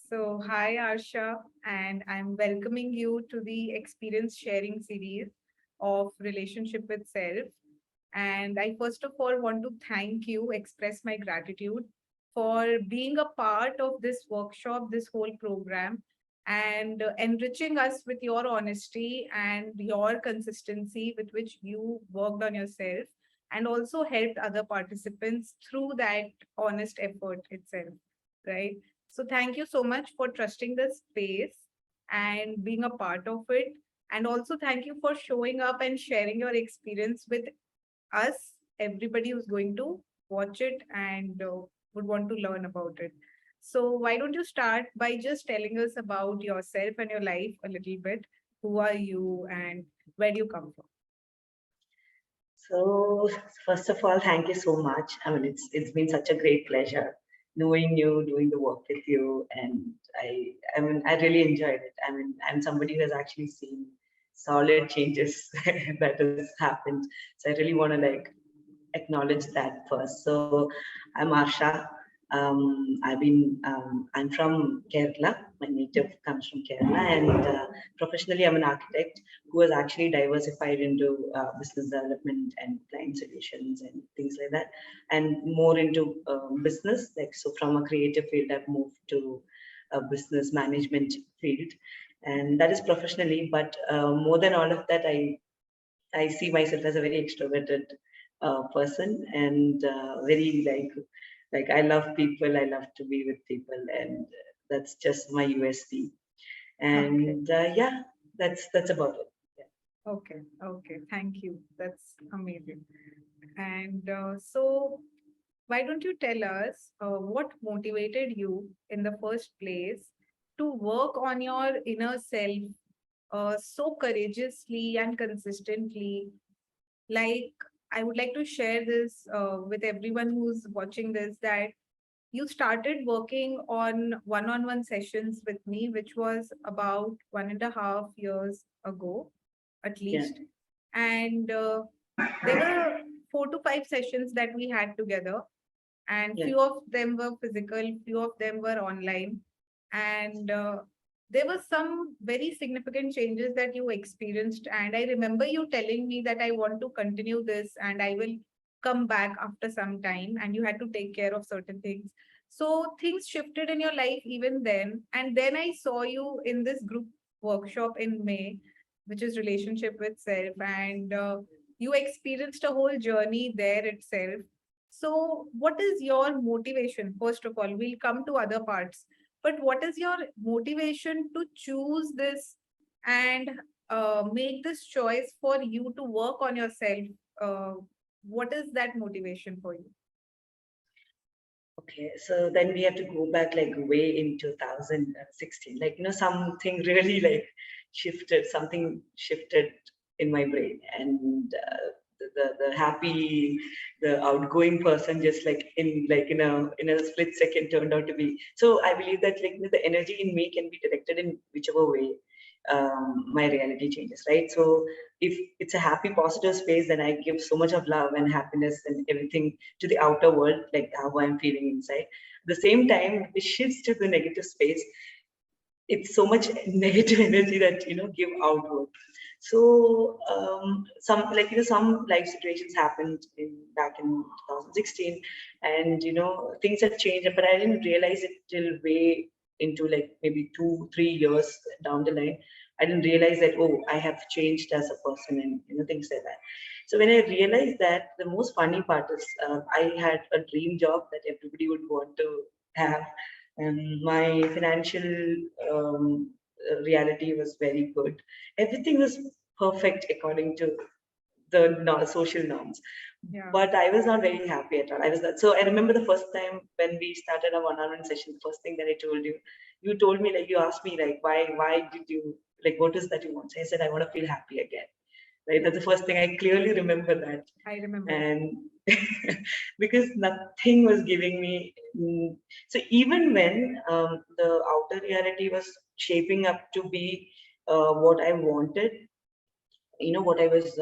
Hi Aarsha, and I'm welcoming you to the experience sharing series of Relationship with Self. And I first of all want to thank you, express my gratitude for being a part of this workshop, this whole program, and enriching us with your honesty and your consistency with which you worked on yourself and also helped other participants through that honest effort itself, right? So thank you so much for trusting this space and being a part of it. And also thank you for showing up and sharing your experience with us, everybody who's going to watch it and would want to learn about it. So why don't you start by just telling us about yourself and your life a little bit? Who are you and where do you come from? So first of all, thank you so much. I mean, it's been such a great pleasure knowing you, doing the work with you, and I really enjoyed it. I mean, I'm somebody who has actually seen solid changes that has happened. So I really want to acknowledge that first. So I'm Aarsha. I'm from Kerala. My native comes from Kerala, and professionally, I'm an architect who has actually diversified into business development and client solutions and things like that, and more into business. Like so, from a creative field, I've moved to a business management field, and that is professionally. But more than all of that, I see myself as a very extroverted person and very like I love people. I love to be with people, and that's just my USP. Okay. And yeah, that's about it. Yeah. Okay. Okay. Thank you. That's amazing. And so why don't you tell us what motivated you in the first place to work on your inner self so courageously and consistently? Like, I would like to share this with everyone who's watching this that you started working on one-on-one sessions with me, which was about 1.5 years ago, at Yeah. least. And there were 4 to 5 sessions that we had together, and Yeah. few of them were physical, few of them were online. And there were some very significant changes that you experienced. And I remember you telling me that I want to continue this and I will come back after some time, and you had to take care of certain things. So things shifted in your life even then. And then I saw you in this group workshop in May, which is relationship with self. And you experienced a whole journey there itself. So, what is your motivation? First of all, we'll come to other parts, but what is your motivation to choose this and make this choice for you to work on yourself? Uh, what is that motivation for you? Okay. So then we have to go back like way in 2016. Like something really something shifted in my brain, and the happy, the outgoing person just like in a split second turned out to be. So I believe that the energy in me can be directed in whichever way my reality changes, right? So if it's a happy positive space, then I give so much of love and happiness and everything to the outer world, like how I'm feeling inside. At the same time, if it shifts to the negative space, it's so much negative energy that give outward. So some life situations happened back in 2016, and things have changed, but I didn't realize it till way into like maybe 2 3 years down the line. I didn't realize that, oh, I have changed as a person, and things like that. So when I realized that, the most funny part is, I had a dream job that everybody would want to have, and my financial reality was very good. Everything was perfect according to the social norms, Yeah. but I was not very happy at all. I was not. So I remember the first time when we started a one-on-one session, the first thing that I told you, you told me, like, you asked me, like, why did you, like, what is that you want? So I said, I want to feel happy again. Right, Yeah. that's the first thing. I clearly remember that. I remember that. And because nothing was giving me, so even when the outer reality was shaping up to be what I wanted, what I was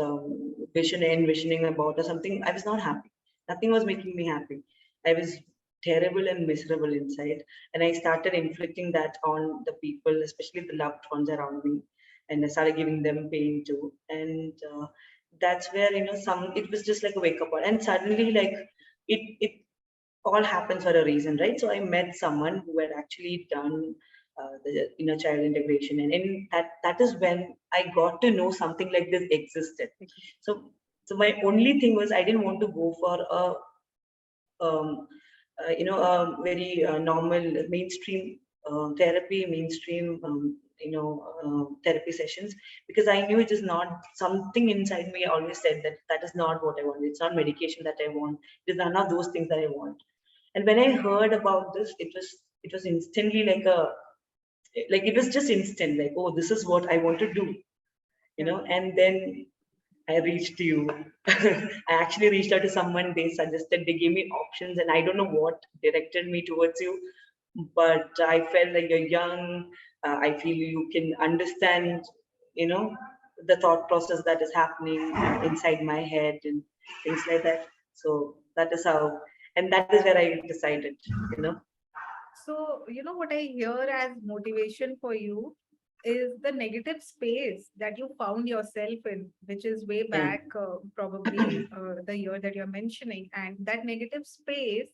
envisioning about or something, I was not happy. Nothing was making me happy. I was terrible and miserable inside. And I started inflicting that on the people, especially the loved ones around me. And I started giving them pain too. And that's where, it was just like a wake up call. And suddenly, like, it all happens for a reason, right? So I met someone who had actually done the inner child integration, and in that is when I got to know something like this existed. So my only thing was I didn't want to go for a very normal mainstream therapy, mainstream therapy sessions, because I knew it is not something inside me. I always said that that is not what I want. It's not medication that I want. It is none of those things that I want. And when I heard about this, it was instantly like it was just instant, like, oh, this is what I want to do, and then I reached you. I actually reached out to someone, they suggested, they gave me options, and I don't know what directed me towards you, but I felt like you're young. I feel you can understand, you know, the thought process that is happening inside my head and things like that. So that is how, and that is where I decided. So, what I hear as motivation for you is the negative space that you found yourself in, which is way Yeah. back, probably the year that you're mentioning. And that negative space,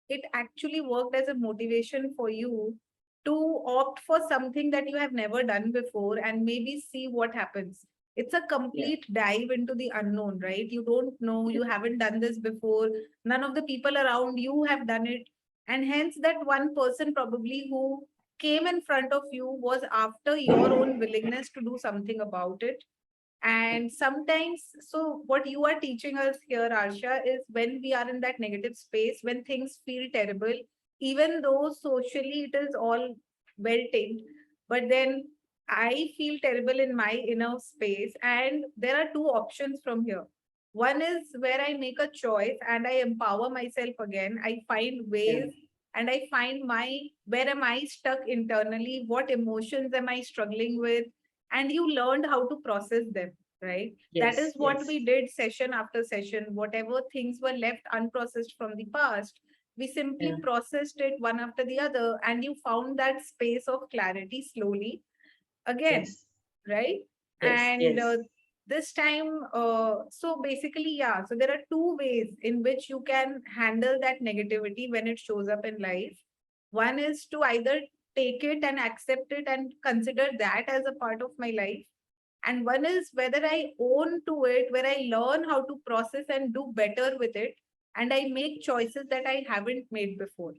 it actually worked as a motivation for you to opt for something that you have never done before and maybe see what happens. It's a Yeah. complete dive into the unknown, right? You don't know, Yeah. you haven't done this before. None of the people around you have done it. And hence, that one person probably who came in front of you was after your own willingness to do something about it. And sometimes, so what you are teaching us here, Arsha, is when we are in that negative space, when things feel terrible, even though socially it is all well tamed, but then I feel terrible in my inner space. And there are two options from here. One is where I make a choice and I empower myself again. I find Yeah. ways and I find where am I stuck internally? What emotions am I struggling with? And you learned how to process them, right? That is Yes. what Yes. we did session after session. Whatever things were left unprocessed from the past, we simply Yeah. processed it one after the other, and you found that space of clarity slowly again, Yes. right? Yes. And Yes. this time, so basically, yeah, so there are two ways in which you can handle that negativity when it shows up in life. One is to either take it and accept it and consider that as a part of my life, and one is whether I own to it, where I learn how to process and do better with it, and I make choices that I haven't made before,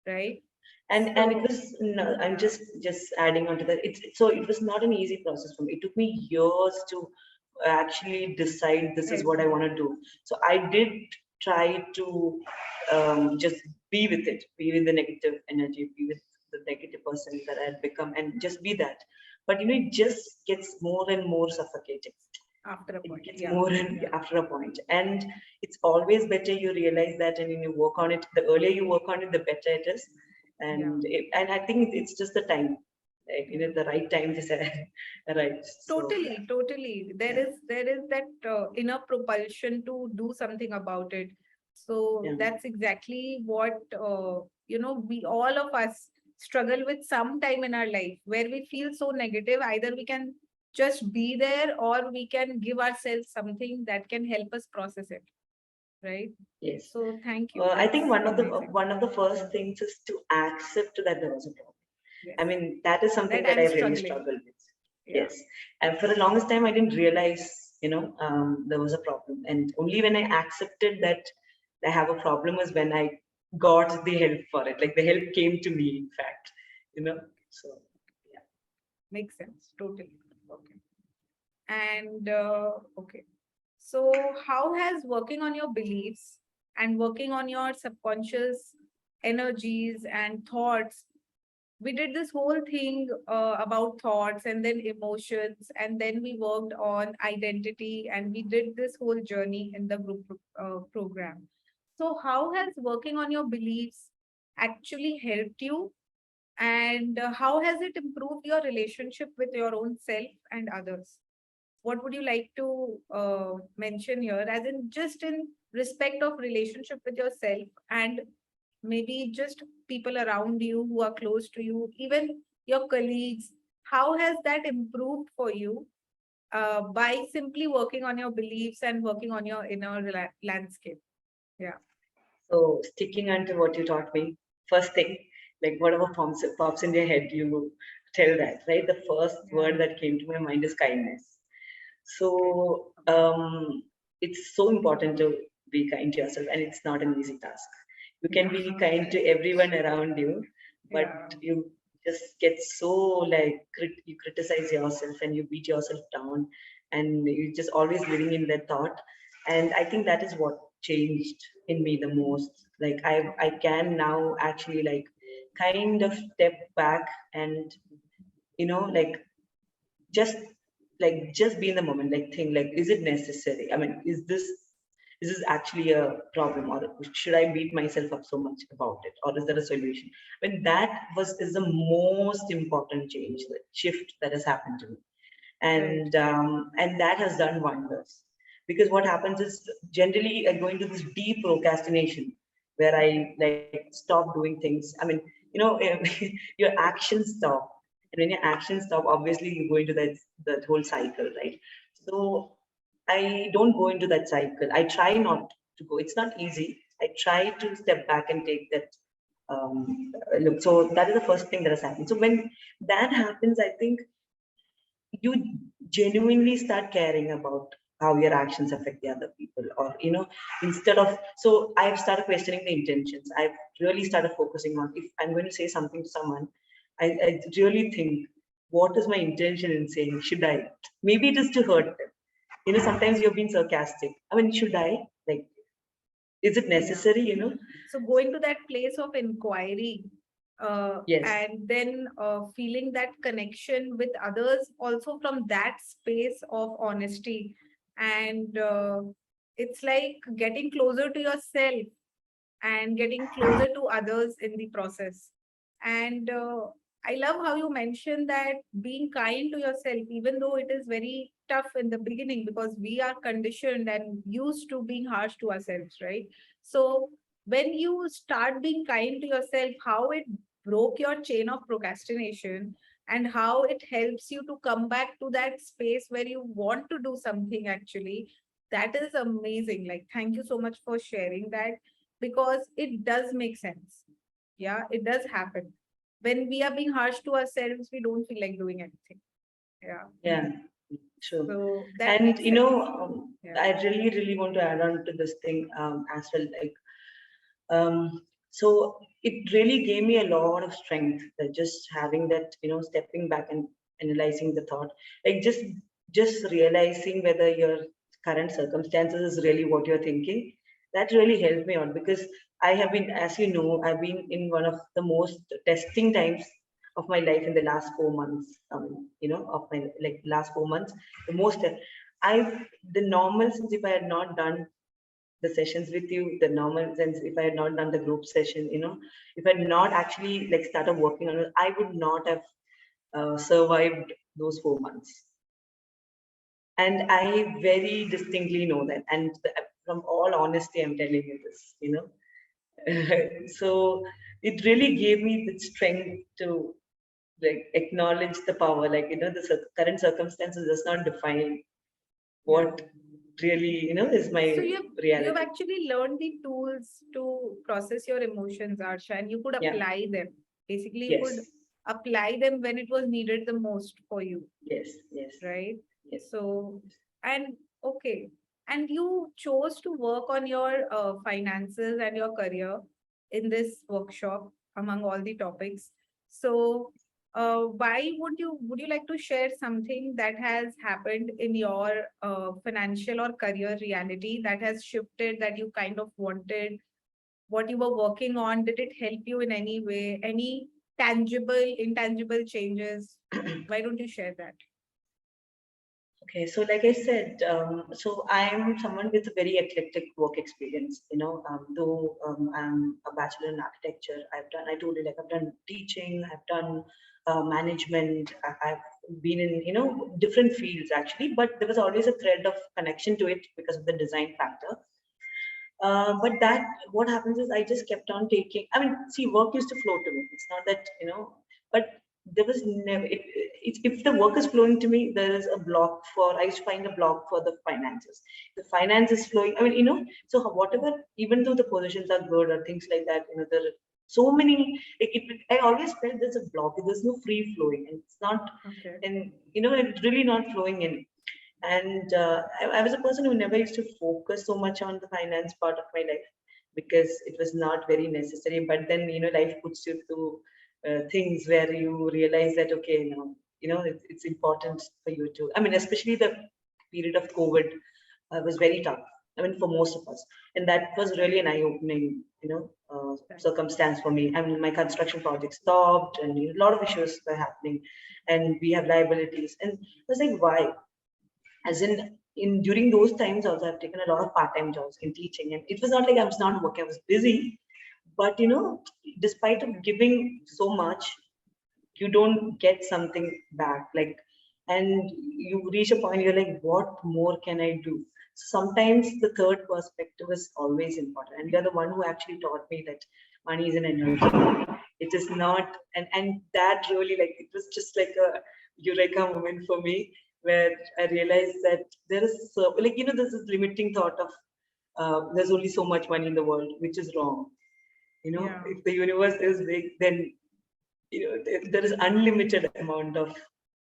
right? And it So was no, I'm yeah, just adding on to that. So it was not an easy process for me. It took me years to actually decide this is help what I you. want to do. So I did try to just be with it, be with the negative energy, be with the negative person that I had become, and just be that. But it just gets more and more suffocating. After a It point, gets yeah, more and yeah, after a point, and it's always better you realize that, and you work on it. The earlier you work on it, the better it is. yeah, And I think it's just the time, like, yeah. the right time is right. So yeah. Totally, totally. Yeah. There is that inner propulsion to do something about it. So Yeah. that's exactly what we all of us struggle with sometime in our life where we feel so negative. Either we can just be there or we can give ourselves something that can help us process it, right? Yes. So thank you. I That's think amazing. one of the first things is to accept that there was a problem. Yes. I mean, that is something That that I'm I really struggling. struggled with. Yeah. Yes. And for the longest time, I didn't realize, there was a problem. And only when I accepted that I have a problem was when I got the help for it. Like the help came to me, in fact, So, yeah. Makes sense. Totally. Okay. And okay. So, how has working on your beliefs and working on your subconscious energies and thoughts? We did this whole thing about thoughts and then emotions, and then we worked on identity, and we did this whole journey in the group program. So, how has working on your beliefs actually helped you? And how has it improved your relationship with your own self and others? What would you like to mention here, as in just in respect of relationship with yourself and maybe just people around you who are close to you, even your colleagues. How has that improved for you by simply working on your beliefs and working on your inner landscape? Yeah. So sticking onto what you taught me, first thing, like whatever pops in your head, you tell that, right? The first Yeah. word that came to my mind is kindness. Okay. So it's so important to be kind to yourself, and it's not an easy task. You can Yeah. be kind to everyone around you, but Yeah. you just get so like you criticize yourself and you beat yourself down, and you just always living in that thought. And I think that is what changed in me the most. Like I can now actually like kind of step back and like just just be in the moment, like think like, is it necessary? I mean, is this actually a problem, or should I beat myself up so much about it, or is there a solution? When that is the most important change, the shift that has happened to me. Right. And that has done wonders, because what happens is generally I go into this deep procrastination where I like stop doing things. I mean, your actions stop, and when your actions stop, obviously you go into that whole cycle, right? So I don't go into that cycle. I try not to go. It's not easy. I try to step back and take that look. So that is the first thing that has happened. So when that happens, I think you genuinely start caring about how your actions affect the other people, or instead of, so I've started questioning the intentions. I've really started focusing on, if I'm going to say something to someone, I really think, what is my intention in saying? Should I, maybe it is to hurt them, sometimes you're being sarcastic. I mean, should I, like, is it Yeah. necessary, So going to that place of inquiry, yes. and then feeling that connection with others also from that space of honesty. And it's like getting closer to yourself and getting closer to others in the process. And I love how you mentioned that being kind to yourself, even though it is very tough in the beginning because we are conditioned and used to being harsh to ourselves, right? So when you start being kind to yourself, how it broke your chain of procrastination and how it helps you to come back to that space where you want to do something actually. That is amazing. Like, thank you so much for sharing that, because it does make sense. Yeah, it does happen. When we are being harsh to ourselves, we don't feel like doing anything. Yeah. Yeah, sure. So that And makes sense. Yeah. I really, really want to add on to this thing as well. Like, so it really gave me a lot of strength, just having that, stepping back and analyzing the thought, like just realizing whether your current circumstances is really what you're thinking. That really helped me out, because I have been, as you know, I've been in one of the most testing times of my life in the last 4 months. Of my like last 4 months, the most. The normal, since if I had not done the sessions with you, the normal sense, if I had not done the group session, if I had not actually like started working on it, I would not have survived those 4 months. And I very distinctly know that. And from all honesty, I'm telling you this. So it really gave me the strength to like acknowledge the power, like, the current circumstances does not define Yeah. what really, is So my you've reality. actually learned the tools to process your emotions, Arsha, and you could Yeah. apply them. Basically, you could Yes. apply them when it was needed the most for you, Yes. Yes. right? Yes. So, and okay, and you chose to work on your finances and your career in this workshop among all the topics. So, why would you like to share something that has happened in your financial or career reality that has shifted, that you kind of wanted, what you were working on? Did it help you in any way? Any tangible, intangible changes? Why don't you share that? Okay, so like I said, so I'm someone with a very eclectic work experience. Though I'm a bachelor in architecture, I told you, like, I've done teaching, I've done management, I've been in, different fields actually, but there was always a thread of connection to it because of the design factor. But that, what happens is I just kept on taking. I mean, see, work used to flow to me. It's not that, but there was never. If the work is flowing to me, there is a block for. I used to find a block for the finances. The finance is flowing. I mean, So whatever, even though the positions are good or things like that, there are so many. I always felt there's a block. There's no free flowing, and it's not. Okay. And it's really not flowing in. And I was a person who never used to focus so much on the finance part of my life because it was not very necessary. But then, life puts you through things where you realize that, okay, it's important for you to, I mean, especially the period of COVID was very tough. I mean, for most of us. And that was really an eye-opening, circumstance for me. I mean, my construction project stopped and a lot of issues were happening and we have liabilities. And I was like, why? As in during those times also I've taken a lot of part-time jobs in teaching, and it was not like I was not working, I was busy, but despite of giving so much, you don't get something back, like, and you reach a point you're like, what more can I do? Sometimes the third perspective is always important, and you're the one who actually taught me that money is an energy. It is not, and that really, like, it was just like a eureka moment for me, where I realized that there is like, there's this limiting thought of there's only so much money in the world, which is wrong. Yeah. If the universe is big, then there is unlimited amount of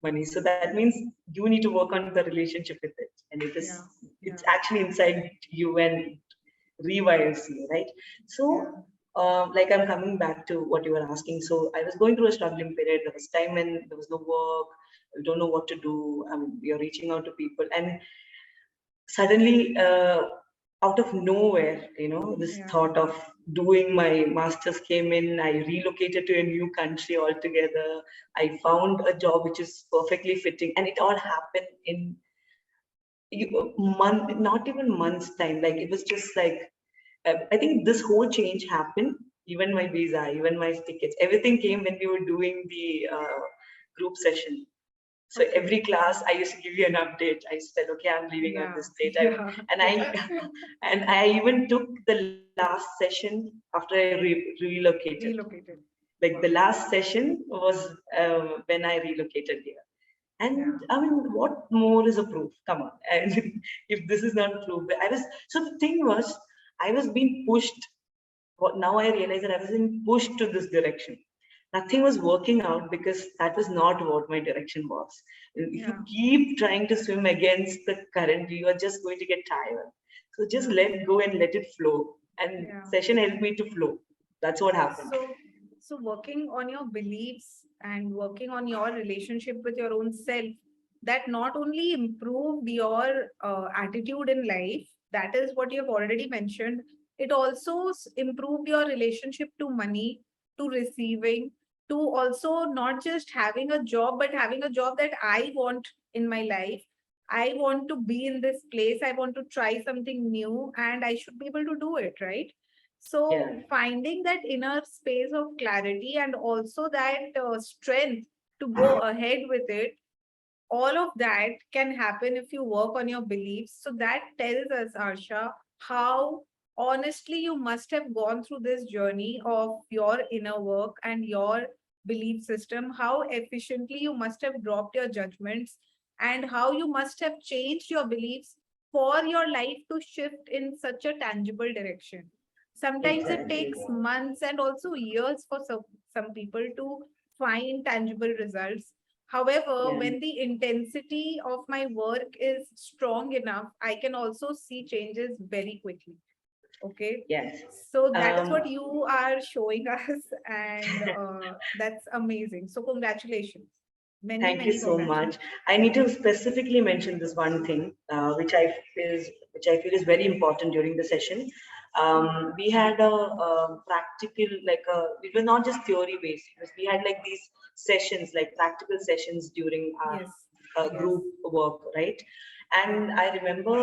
money. So that means you need to work on the relationship with it, and Yeah. it's Yeah. actually inside you and rewires you, right? So, Yeah. like, I'm coming back to what you were asking. So I was going through a struggling period. There was time when there was no work. You don't know what to do. You're reaching out to people, and suddenly, out of nowhere, this Yeah. thought of doing my masters came in. I relocated to a new country altogether. I found a job which is perfectly fitting, and it all happened in month, not even months time. Like, it was just like, I think this whole change happened. Even my visa, even my tickets, everything came when we were doing the group session. So Okay. every class, I used to give you an update. I said, okay, I'm leaving on Yeah. this date. Yeah. And I, Yeah. and I even took the last session after I relocated. Relocated. Like, the Wow. last session was when I relocated here. Yeah. And I mean, what more is a proof? Come on. And if this is not proof, so the thing was, I was being pushed. What now I realize that I was being pushed to this direction. Nothing was working out because that was not what my direction was. If you Yeah. keep trying to swim against the current, you are just going to get tired. So just Yeah. let go and let it flow. And Yeah. session helped me to flow. That's what happened. So working on your beliefs and working on your relationship with your own self, that not only improved your attitude in life, that is what you have already mentioned, it also improved your relationship to money, to receiving, to also not just having a job, but having a job that I want in my life. I want to be in this place. I want to try something new and I should be able to do it, right? Yeah. So finding that inner space of clarity and also that strength to go ahead with it, all of that can happen if you work on your beliefs. So that tells us, Arsha, how honestly you must have gone through this journey of your inner work and your belief system, how efficiently you must have dropped your judgments, and how you must have changed your beliefs for your life to shift in such a tangible direction. Sometimes it Exactly. takes months and also years for some people to find tangible results. However, Yeah. when the intensity of my work is strong enough, I can also see changes very quickly. Okay. Yes. So that is what Um, you are showing us, and that's amazing. So, congratulations. Many, Thank you many so much. congratulations. I need to specifically mention this one thing, which I feel is very important during the session. Hmm. We had a practical, like it was not just theory based. We had like these sessions, like practical sessions during our Yes. Yes. group work, right? Yeah. And I remember,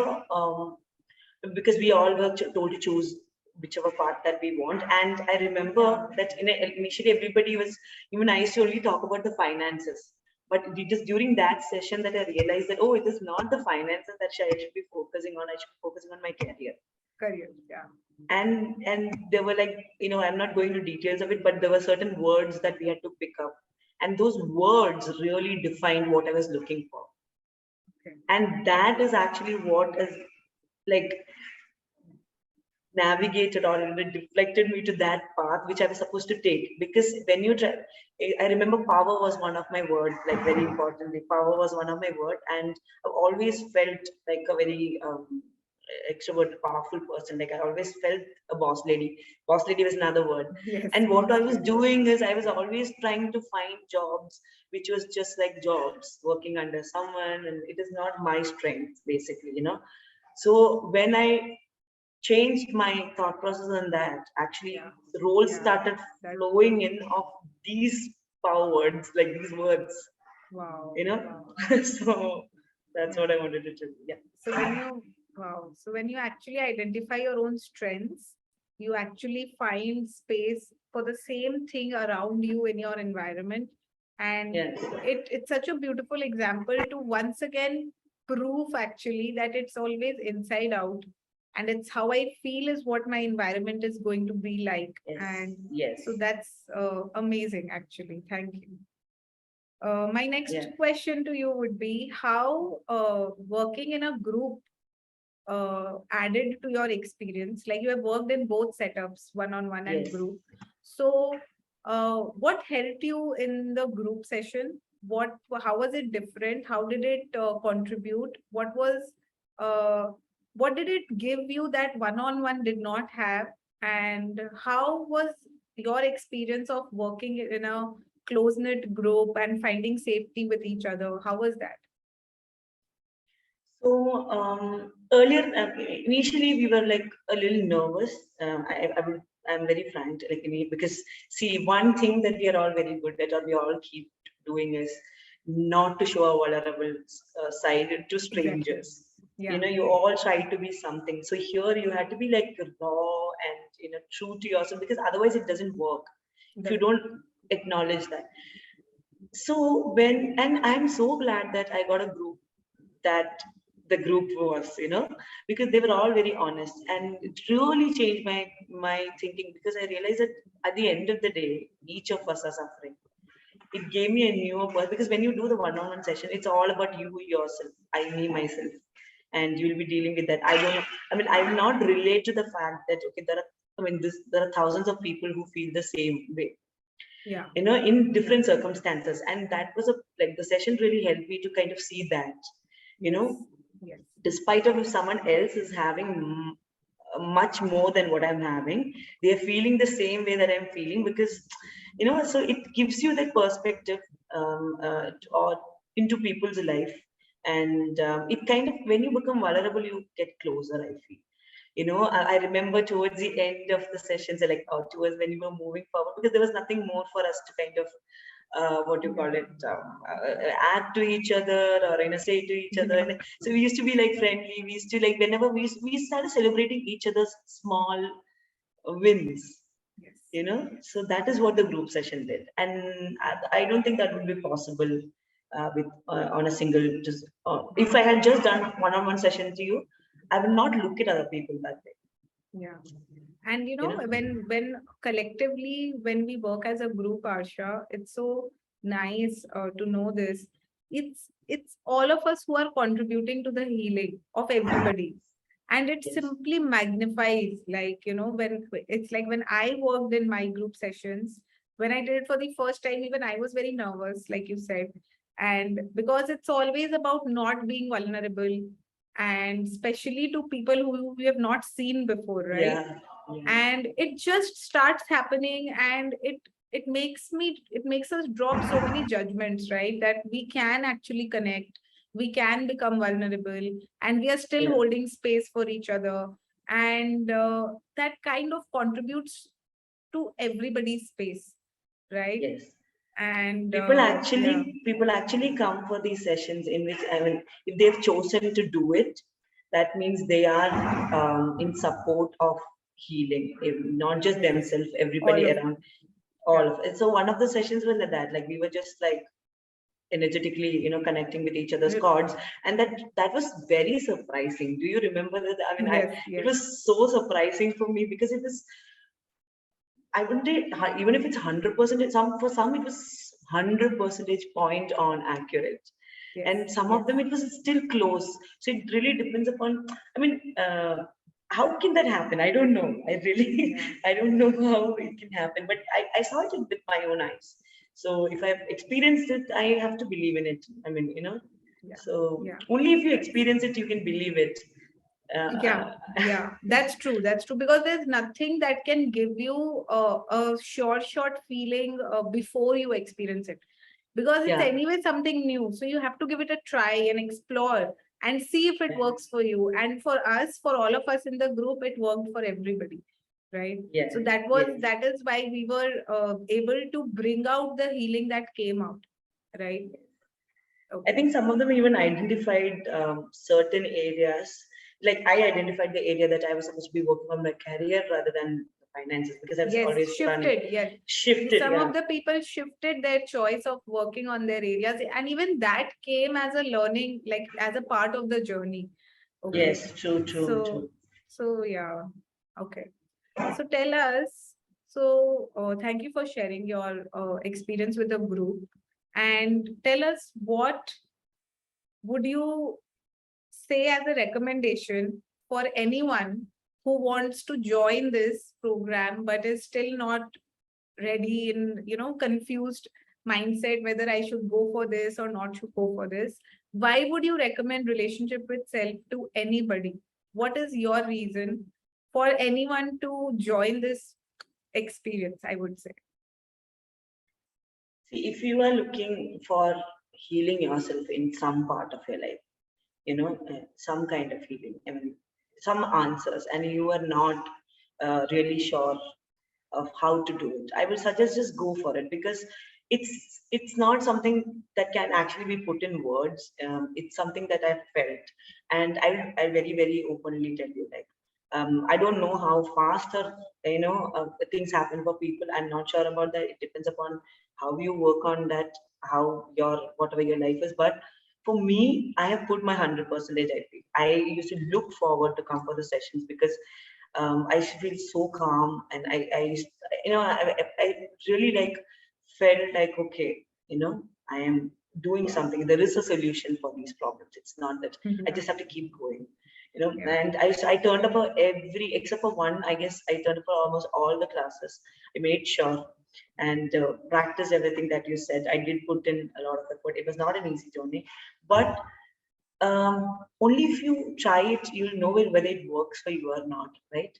because we all were told to choose whichever part that we want. And I remember Yeah. that initially everybody was, even I used to only talk about the finances. But it is during that session that I realized that, oh, it is not the finances that I should be focusing on. I should be focusing on my career. career. Yeah. And there were like, I'm not going to details of it, but there were certain words that we had to pick up, and those words really defined what I was looking for. Okay. And that is actually what is like navigated or it deflected me to that path which I was supposed to take. Because when you try, I remember power was one of my words, like very importantly, power was one of my words, and I've always felt like a very extrovert, powerful person. Like I always felt a boss lady. Boss lady was another word. Yes, And what I was mostly. doing is I was always trying to find jobs which was just like jobs, working under someone, and it is not my strength, basically. So when I changed my thought process on that, actually Yeah. the roles Yeah. started That's flowing in of these power words, like these words, wow. you know. Wow. So that's Yeah. what I wanted to tell you. Yeah. So when you wow, so when you actually identify your own strengths, you actually find space for the same thing around you in your environment. And Yes. it's such a beautiful example to once again prove actually that it's always inside out. And it's how I feel is what my environment is going to be like. Yes. And Yes. so that's amazing, actually. Thank you. My next Yeah. question to you would be how working in a group added to your experience? Like you have worked in both setups, one-on-one and Yes. group. So, what helped you in the group session? How was it different? How did it contribute? Uh, what did it give you that one-on-one did not have? And how was your experience of working in a close-knit group and finding safety with each other? How was that? So earlier, initially we were like a little nervous. I'm very frank, like because see, one thing that we are all very good at, or we all keep doing, is not to show our vulnerable side to Exactly. strangers. Yeah. You all try to be something. So here you had to be like raw and true to yourself, because otherwise it doesn't work if you Doesn't. don't acknowledge that. So and I'm so glad that I got a group, that the group was, because they were all very honest, and it really changed my thinking, because I realized that at the end of the day, each of us are suffering. It gave me a newer person, because when you do the one-on-one session, it's all about you yourself, me myself, and you'll be dealing with that. I don't know. I mean, I will not relate to the fact that okay, there are thousands of people who feel the same way, Yeah. in different circumstances, and that was like the session really helped me to kind of see that, you Yes. know Yes. despite of if someone else is having much more than what I'm having, they're feeling the same way that I'm feeling, because so it gives you that perspective, or into people's life. And it kind of, when you become vulnerable, you get closer, I feel. I remember towards the end of the sessions, like towards when you were moving forward, because there was nothing more for us to kind of what you call Yeah. it, add to each other, or say to each other. Yeah. And so we used to be like friendly. We used to like, whenever we started celebrating each other's small wins. Yes. So that is what the group session did, and I don't think that would be possible with on a single, just if I had just done one-on-one session to you, I will not look at other people that way. Yeah. And you know when collectively when we work as a group, Arsha, it's so nice to know this. It's all of us who are contributing to the healing of everybody. And it yes. simply magnifies, like, when it's like when I worked in my group sessions, when I did it for the first time, even I was very nervous, like you said. And because it's always about not being vulnerable, and especially to people who we have not seen before, right? Yeah, yeah, And it just starts happening, and it makes us drop so many judgments, right? That we can actually connect, we can become vulnerable, and we are still yeah. holding space for each other. And that kind of contributes to everybody's space, right? Yes. And yeah. People actually come for these sessions, in which, I mean, if they've chosen to do it, that means they are in support of healing, not just Yes. themselves, All everybody of around, Yeah. all of it. So one of the sessions was like that, like we were just like energetically, connecting with each other's chords. And that was very surprising. Do you remember that? I mean, Yes, it yes. was so surprising for me, because it was, I wouldn't say, even if it's 100%, for some it was 100% point on accurate. Yes, And some yes. of them it was still close. So it really depends upon, I mean, how can that happen? I don't know. I really, Yeah. I don't know how it can happen, but I saw it with my own eyes. So if I've experienced it, I have to believe in it. I mean, Yeah, so yeah. only if you That's experience it, you can believe it. yeah, Uh, yeah. That's true. That's true. Because there's nothing that can give you a short feeling before you experience it. Because it's yeah, anyway something new. So you have to give it a try and explore and see if it yeah, works for you. And for us, for all of us in the group, it worked for everybody. Right. yeah, So yes. that is why we were able to bring out the healing that came out. Right. I Okay. think some of them even identified certain areas. Like I identified the area that I was supposed to be working on my career rather than the finances, because I was Yes, always done shifted. Yes. shifted. Some Yeah. of the people shifted their choice of working on their areas, and even that came as a learning, like as a part of the journey. Okay. Yes. True. True. So, True. so yeah. Okay. So tell us. So, thank you for sharing your experience with the group, and tell us what would you say as a recommendation for anyone who wants to join this program but is still not ready in confused mindset whether I should go for this or not should go for this. Why would you recommend relationship with self to anybody? What is your reason for anyone to join this experience, I would say? See, if you are looking for healing yourself in some part of your life, some kind of healing, I mean, some answers, and you are not really sure of how to do it, I will suggest just go for it, because it's not something that can actually be put in words. It's something that I've felt, and I very very openly tell you, like, I don't know how fast or things happen for people. I'm not sure about that. It depends upon how you work on that, how your whatever your life is. But for me, I have put my 100%. I used to look forward to come for the sessions, because I feel so calm, and I really like felt like, okay, I am doing something. There is a solution for these problems. It's not that I Yeah, just have to keep going, yeah, and I turned up for every, except for one, I guess I turned up for almost all the classes. I made sure and practice everything that you said. I did put in a lot of effort. It was not an easy journey, but only if you try it, you'll know whether it works for you or not, right?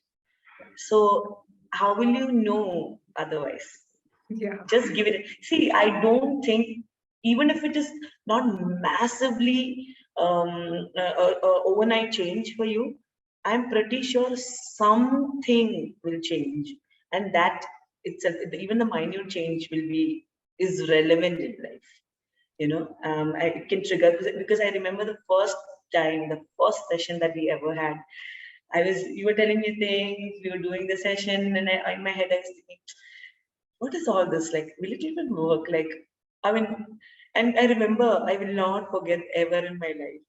So how will you know otherwise? yeah, Just give it. See, I don't think, even if it is not massively overnight change for you, I'm pretty sure something will change, and that itself, even the minute change will be is relevant in life. It can trigger, because I remember the first time, the first session that we ever had. You were telling me things, we were doing the session, and in my head, I was thinking, what is all this? Like, will it even work? Like, I mean, and I remember, I will not forget ever in my life,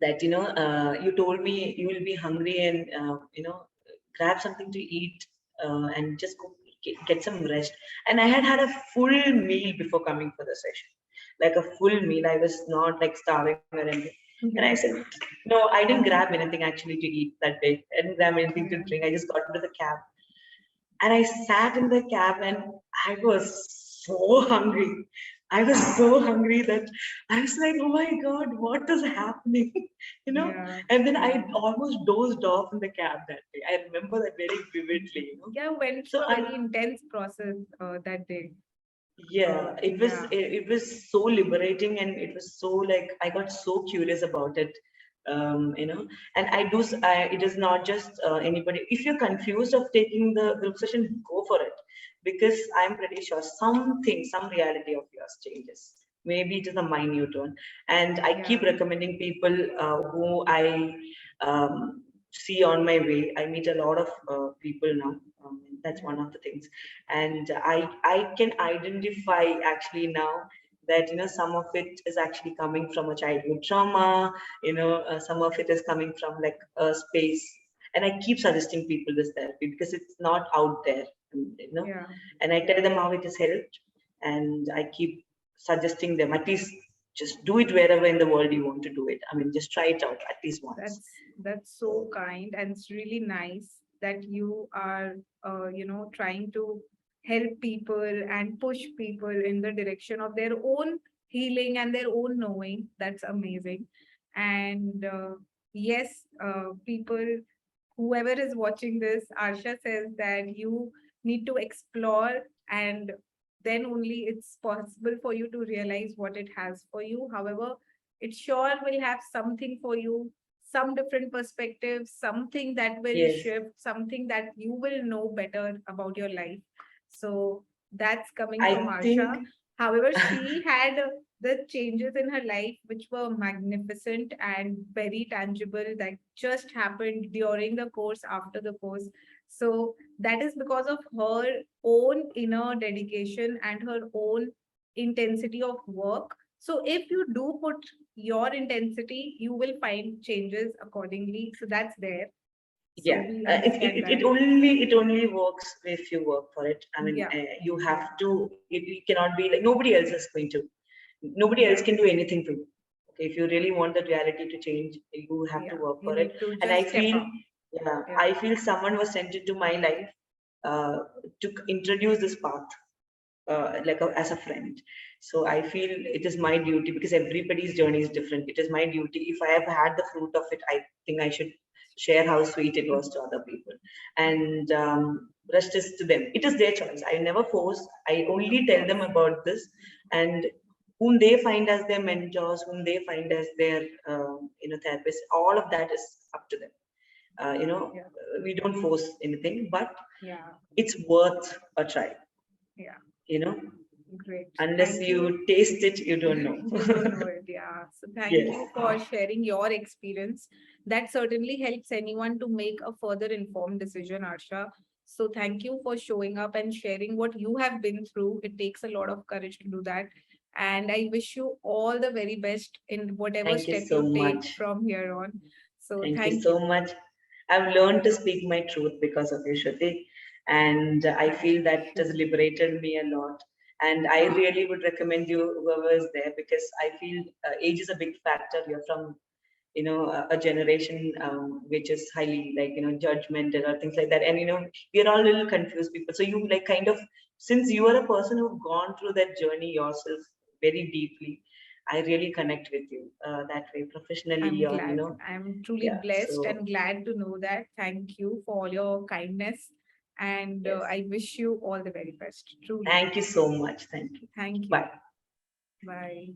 that, you told me you will be hungry, and, grab something to eat, and just go get some rest. And I had a full meal before coming for the session, like a full meal. I was not like starving or anything. And I yeah, said, no, I didn't grab anything actually to eat that day. I didn't grab anything to yeah, drink. I just got into the cab, and I sat in the cab, and I was so hungry. I was so hungry that I was like, oh my God, what is happening? you know? yeah, And then I yeah. almost dozed off in the cab that day. I remember that very vividly. Yeah, went So through a very intense process that day. yeah, Yeah, it was so liberating, and it was so like I got so curious about it. And it is not just anybody. If you're confused of taking the group session, go for it, because I'm pretty sure something, some reality of yours changes. Maybe it is a minute one. And I keep yeah, recommending people who I see on my way. I meet a lot of people now. That's yeah, one of the things. And I can identify actually now that some of it is actually coming from a childhood trauma, some of it is coming from like a space, and I keep suggesting people this therapy because it's not out there, Yeah, and I tell them how it has helped, and I keep suggesting them at least just do it wherever in the world you want to do it. I mean, just try it out at least once. that's so So kind, and it's really nice that you are, trying to help people and push people in the direction of their own healing and their own knowing. That's amazing. And yes, people, whoever is watching this, Arsha says that you need to explore, and then only it's possible for you to realize what it has for you. However, it sure will have something for you, some different perspectives, something that will yes, shift, something that you will know better about your life. So that's coming from I Arsha. think However, she had the changes in her life which were magnificent and very tangible, that just happened during the course, after the course. So that is because of her own inner dedication and her own intensity of work. So if you do put your intensity, you will find changes accordingly. So that's there. So yeah, we it, understand it, it that. only it only works if you work for it. I mean, Yeah, you yeah, have to. You cannot be like nobody else is going to. Nobody else yeah, can do anything for you. Okay, if you really want that reality to change, you have to yeah. work You for it. need to And I just step feel, up. yeah, Yeah, I feel someone was sent into my life uh, to introduce this path, as a friend. So I feel it is my duty because everybody's journey is different. It is my duty. If I have had the fruit of it, I think I should share how sweet it was to other people. And rest is to them. It is their choice. I never force. I of only tell them course. about this, and whom they find as their mentors, whom they find as their therapists. All of that is up to them. Yeah, We don't force anything, but yeah, it's worth a try. yeah. You know Great. Unless Thank you. you taste it, you don't know. You don't know it. Yeah. So thank Yes. you for sharing your experience. That certainly helps anyone to make a further informed decision, Arsha. So thank you for showing up and sharing what you have been through. It takes a lot of courage to do that. And I wish you all the very best in whatever Thank you step so you take much. from here on. So Thank you thank so you. much. I've learned to speak my truth because of you, Shruti. And I feel Thank that has you. liberated me a lot. And I really would recommend you, whoever is there, because I feel age is a big factor. You're from, a generation which is highly like, judgmental or things like that. And, we're all a little confused people. So you like kind of, since you are a person who've gone through that journey yourself very deeply, I really connect with you that way professionally I'm or, glad. I'm truly yeah. blessed So and glad to know that. Thank you for all your kindness. And yes, I wish you all the very best. Truly. thank you so much. Thank you. Thank you. Bye. Bye.